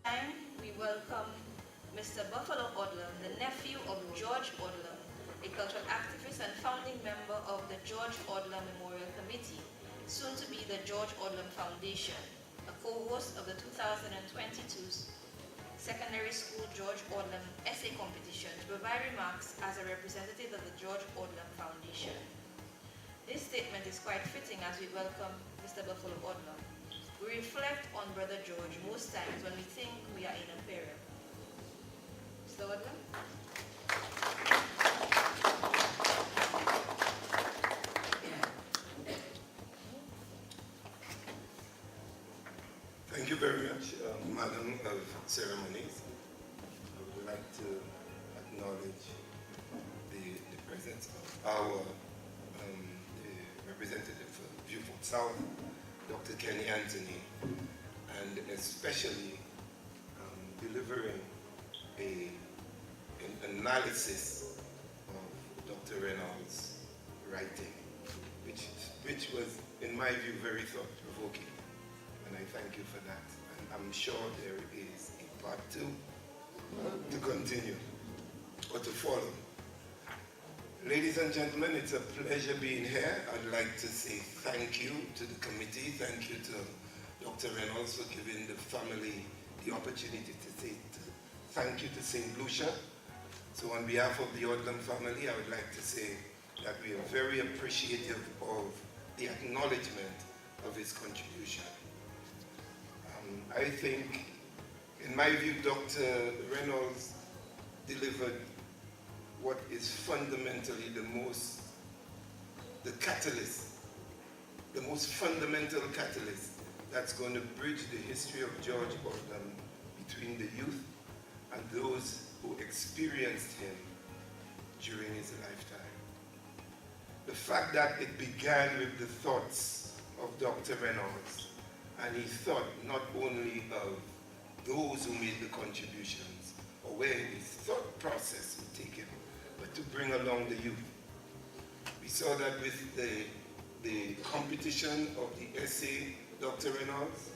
time, we welcome Mr. Buffalo Odlum, the nephew of George Odlum, a cultural activist and founding member of the George Odlum Memorial Committee, soon to be the George Odlum Foundation, a co-host of the 2022 Secondary School George Odlum Essay Competition, to provide remarks as a representative of the George Odlum Foundation. This statement is quite fitting as we welcome Mr. Buffalo Odlum. We reflect on Brother George most times when we think we are in a peril. Mr. Odlum? Thank you very much, Madam of Ceremonies. I would like to acknowledge the presence of our the representative for Vieux South, Dr. Kenny Anthony, and especially delivering an analysis of Dr. Reynolds' writing, which was, in my view, very thought-provoking. And I thank you for that. And I'm sure there is a part 2 to continue or to follow. Ladies and gentlemen, it's a pleasure being here. I'd like to say thank you to the committee. Thank you to Dr. Reynolds for giving the family the opportunity to say thank you to St. Lucia. So on behalf of the Odlum family, I would like to say that we are very appreciative of the acknowledgement of his contribution. I think, in my view, Dr. Reynolds delivered what is fundamentally the catalyst, the most fundamental catalyst that's going to bridge the history of George Odlum between the youth and those who experienced him during his lifetime. The fact that it began with the thoughts of Dr. Reynolds, and he thought not only of those who made the contributions or where his thought process would take him, but to bring along the youth. We saw that with the competition of the essay, Dr. Reynolds.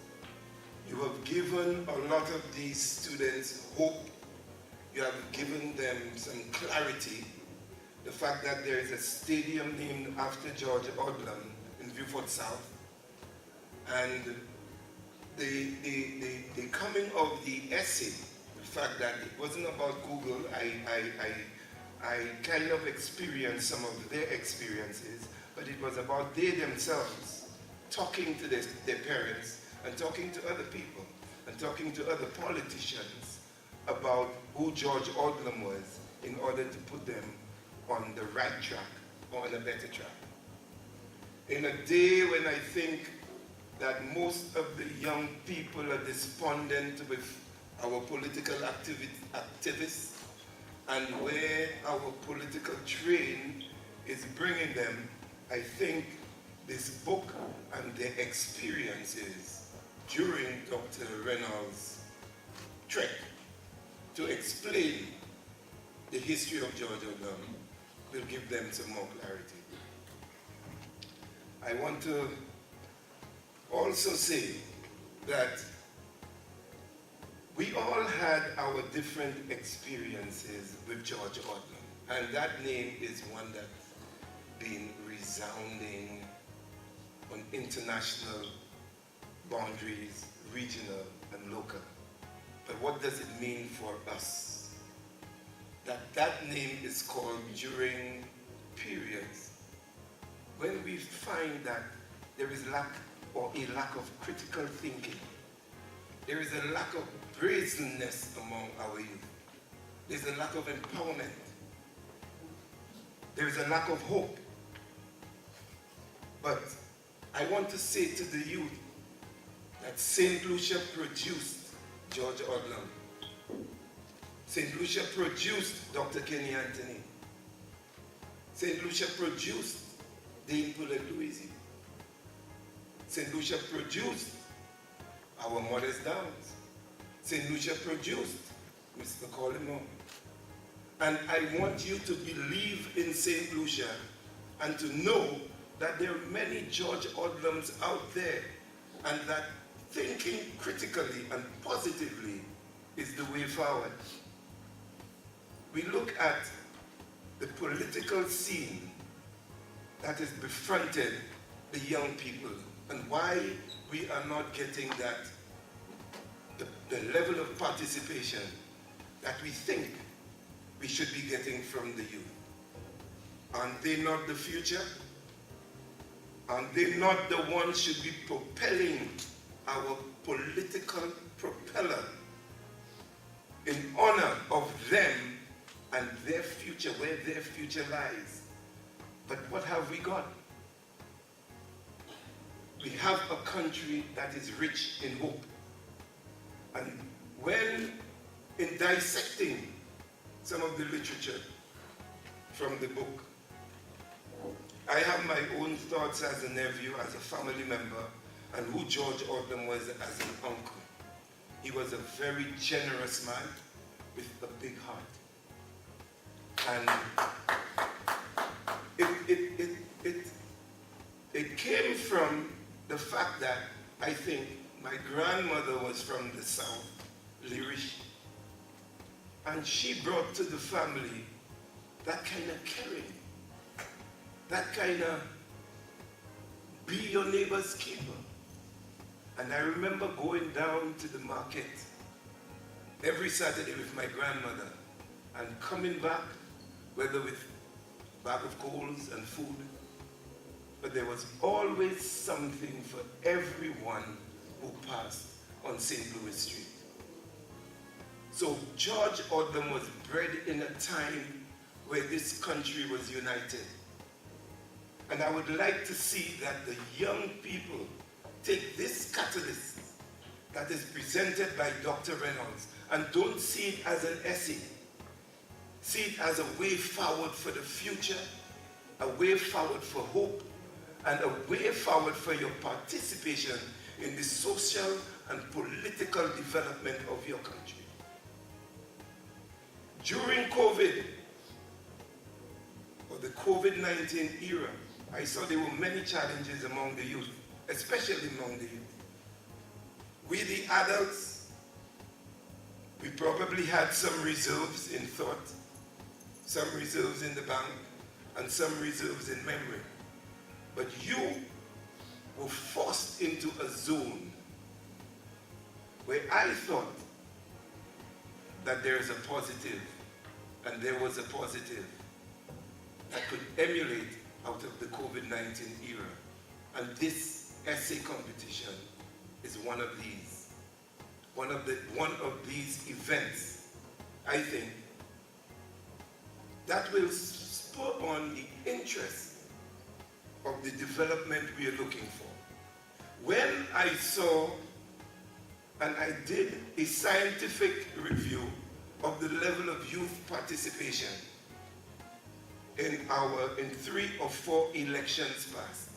You have given a lot of these students hope. You have given them some clarity. The fact that there is a stadium named after George Odlum in Vieux South. And the coming of the essay, the fact that it wasn't about Google, I kind of experienced some of their experiences, but it was about they themselves talking to their parents and talking to other people and talking to other politicians about who George Odlum was in order to put them on the right track or on a better track. In a day when I think that most of the young people are despondent with our political activists and where our political train is bringing them, I think this book and the experiences during Dr. Reynolds' trek to explain the history of George Odlum will give them some more clarity. I want to also say that we all had our different experiences with George Odlum, and that name is one that's been resounding on international boundaries, regional and local. But what does it mean for us? That name is called during periods when we find that there is lack of critical thinking. There is a lack of brazenness among our youth. There's a lack of empowerment. There is a lack of hope. But I want to say to the youth that St. Lucia produced George Odlum. St. Lucia produced Dr. Kenny Anthony. St. Lucia produced Dean Pulet-Louisi. St. Lucia produced our Mothers Downs. St. Lucia produced Mr. Colin. And I want you to believe in St. Lucia and to know that there are many George Odlums out there, and that thinking critically and positively is the way forward. We look at the political scene that has befronted the young people and why we are not getting that, the level of participation that we think we should be getting from the youth. Aren't they not the future? Aren't they not the ones should be propelling our political propeller in honor of them and their future, where their future lies? But what have we got? We have a country that is rich in hope. And when in dissecting some of the literature from the book, I have my own thoughts as a nephew, as a family member, and who George Odlum was as an uncle. He was a very generous man with a big heart. And it came from the fact that I think my grandmother was from the South, Lirish, and she brought to the family that kind of caring, that kind of be your neighbor's keeper. And I remember going down to the market every Saturday with my grandmother and coming back, whether with a bag of coals and food, but there was always something for everyone who passed on St. Louis Street. So George Odlum was bred in a time where this country was united. And I would like to see that the young people take this catalyst that is presented by Dr. Reynolds and don't see it as an essay. See it as a way forward for the future, a way forward for hope, and a way forward for your participation in the social and political development of your country. During COVID, or the COVID-19 era, I saw there were many challenges among the youth, especially among the youth. We, the adults, we probably had some reserves in thought, some reserves in the bank, and some reserves in memory. But you were forced into a zone where I thought that there is a positive, and there was a positive that could emulate out of the COVID-19 era. And this essay competition is one of these. One of these events, I think, that will spur on the interest of the development we are looking for. When I saw and I did a scientific review of the level of youth participation in 3 or 4 elections past,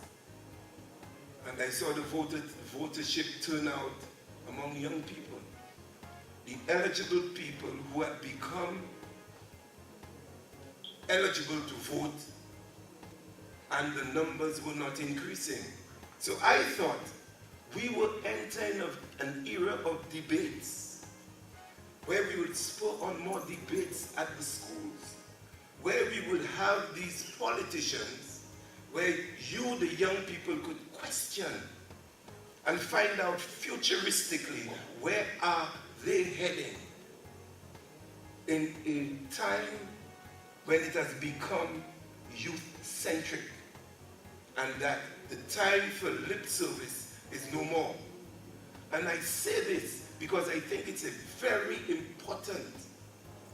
and I saw the votership turnout among young people, the eligible people who had become eligible to vote, and the numbers were not increasing. So I thought we were entering an era of debates, where we would spur on more debates at the schools, where we would have these politicians, where you, the young people, could question and find out futuristically where are they heading in a time when it has become youth-centric, and that the time for lip service is no more. And I say this because I think it's a very important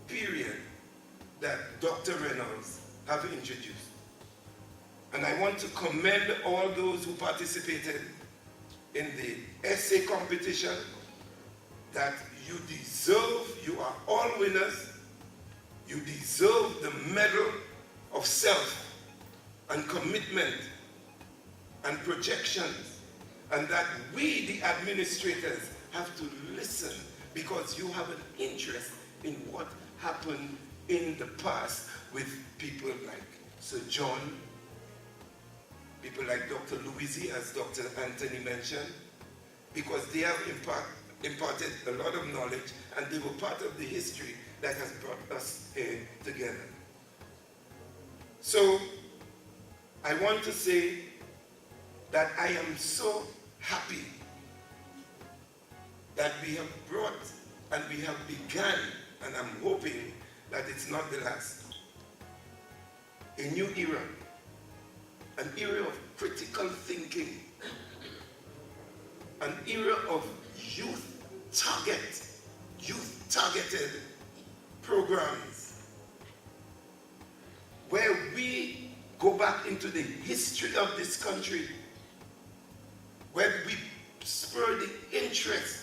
period that Dr. Reynolds have introduced. And I want to commend all those who participated in the essay competition, that you deserve, you are all winners, you deserve the medal of self and commitment and projections, and that we, the administrators, have to listen because you have an interest in what happened in the past with people like Sir John, people like Dr. Louisi, as Dr. Anthony mentioned, because they have imparted a lot of knowledge, and they were part of the history that has brought us here together. So, I want to say that I am so happy that we have brought and we have begun, and I'm hoping that it's not the last, a new era, an era of critical thinking, an era of youth-targeted programs, where we go back into the history of this country, where we spur the interest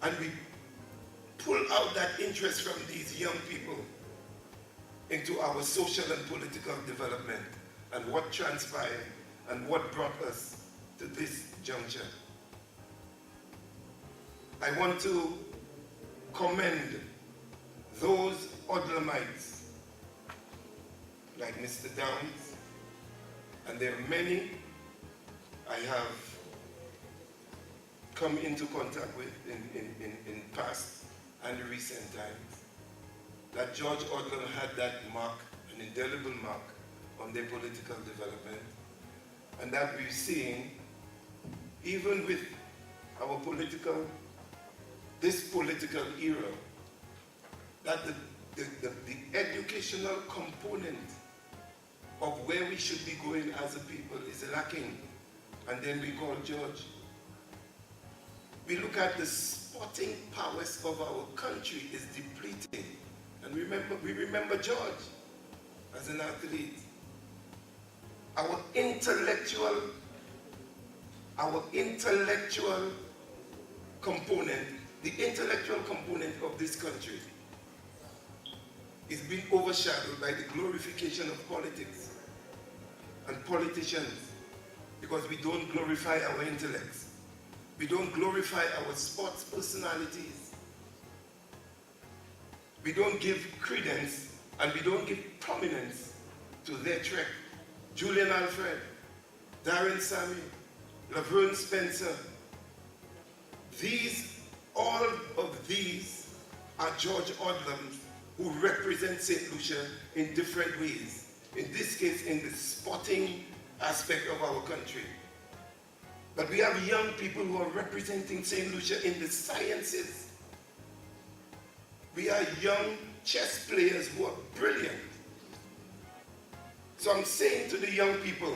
and we pull out that interest from these young people into our social and political development and what transpired and what brought us to this juncture. I want to commend those Odlumites like Mr. Downs, and there are many I have come into contact with in past and recent times, that George Odlum had that mark, an indelible mark, on their political development, and that we're seeing, even with our this political era, that the educational component of where we should be going as a people is lacking. And then we call George. We look at the sporting prowess of our country is depleting. And we remember George as an athlete. Our intellectual component, the intellectual component of this country is being overshadowed by the glorification of politics and politicians, because we don't glorify our intellects. We don't glorify our sports personalities. We don't give credence and we don't give prominence to their trek. Julian Alfred, Darren Sammy, Laverne Spencer. All of these are George Odlums who represent St. Lucia in different ways. In this case, in the sporting aspect of our country. But we have young people who are representing St. Lucia in the sciences. We are young chess players who are brilliant. So I'm saying to the young people,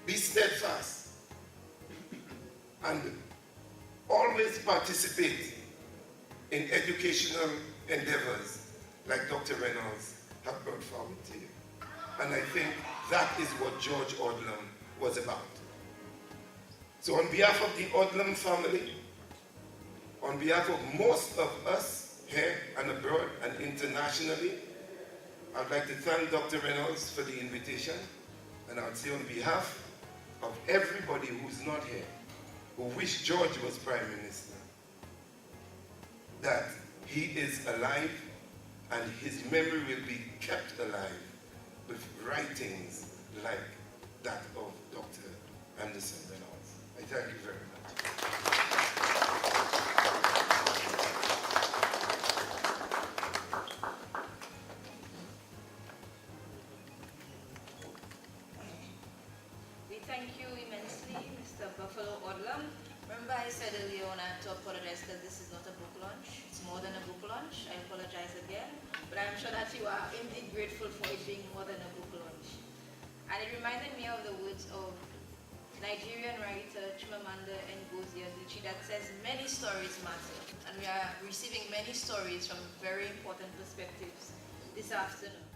be steadfast and always participate in educational endeavors like Dr. Reynolds have brought forward to you. And I think that is what George Odlum was about. So on behalf of the Odlum family, on behalf of most of us here and abroad and internationally, I'd like to thank Dr. Reynolds for the invitation, and I would say on behalf of everybody who's not here, who wish George was Prime Minister, that he is alive and his memory will be kept alive with writings like that of Dr. Anderson Reynolds. I thank you very much. We thank you immensely, Mr. Buffalo Odlum. Remember I said earlier on I had to apologize because this is not a book launch. It's more than a book launch. I apologize again. But I'm sure that you are indeed grateful for it being more than a book launch. And it reminded me of the words of Nigerian writer Chimamanda Ngozi Adichie that says many stories matter. And we are receiving many stories from very important perspectives this afternoon.